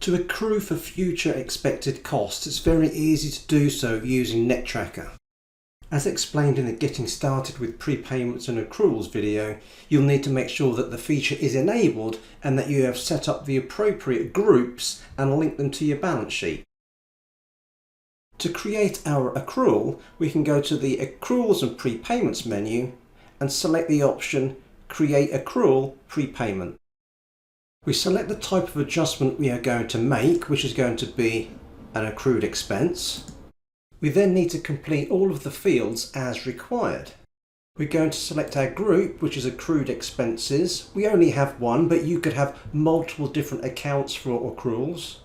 To accrue for future expected costs, it's very easy to do so using nettTracker. As explained in the Getting Started with Prepayments and Accruals video, you'll need to make sure that the feature is enabled and that you have set up the appropriate groups and linked them to your balance sheet. To create our accrual, we can go to the Accruals and Prepayments menu and select the option Create Accrual Prepayment. We select the type of adjustment we are going to make, which is going to be an accrued expense. We then need to complete all of the fields as required. We're going to select our group, which is accrued expenses. We only have one, but you could have multiple different accounts for accruals.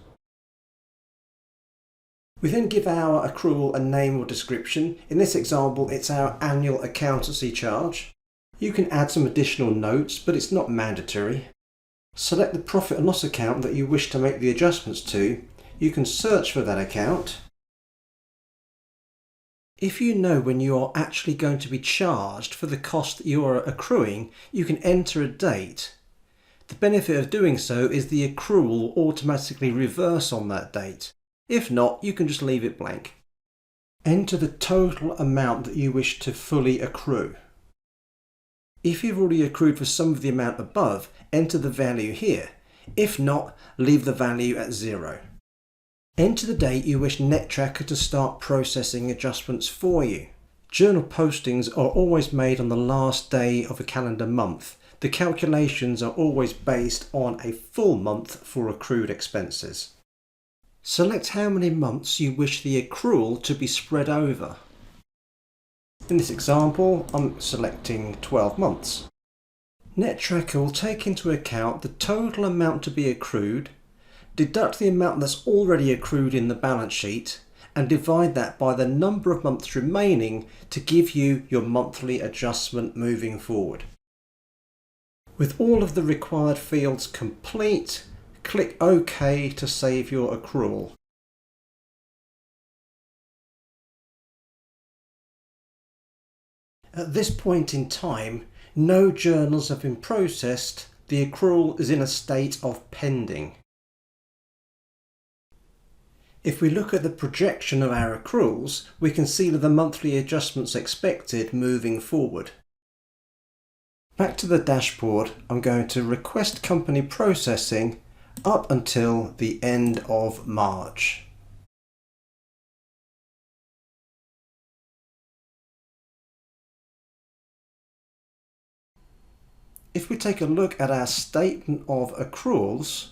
We then give our accrual a name or description. In this example, it's our annual accountancy charge. You can add some additional notes, but it's not mandatory. Select the profit and loss account that you wish to make the adjustments to. You can search for that account. If you know when you are actually going to be charged for the cost that you are accruing, you can enter a date. The benefit of doing so is the accrual will automatically reverse on that date. If not, you can just leave it blank. Enter the total amount that you wish to fully accrue. If you've already accrued for some of the amount above, enter the value here. If not, leave the value at 0. Enter the date you wish nettTracker to start processing adjustments for you. Journal postings are always made on the last day of a calendar month. The calculations are always based on a full month for accrued expenses. Select how many months you wish the accrual to be spread over. In this example, I'm selecting 12 months. nettTracker will take into account the total amount to be accrued, deduct the amount that's already accrued in the balance sheet, and divide that by the number of months remaining to give you your monthly adjustment moving forward. With all of the required fields complete, click OK to save your accrual. At this point in time, no journals have been processed. The accrual is in a state of pending. If we look at the projection of our accruals, we can see the monthly adjustments expected moving forward. Back to the dashboard, I'm going to request company processing up until the end of March. If we take a look at our statement of accruals,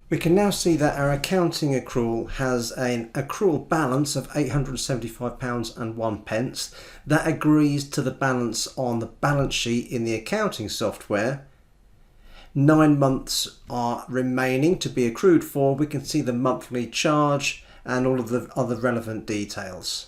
we can now see that our accounting accrual has an accrual balance of £875.01. That agrees to the balance on the balance sheet in the accounting software. 9 months are remaining to be accrued for. We can see the monthly charge and all of the other relevant details.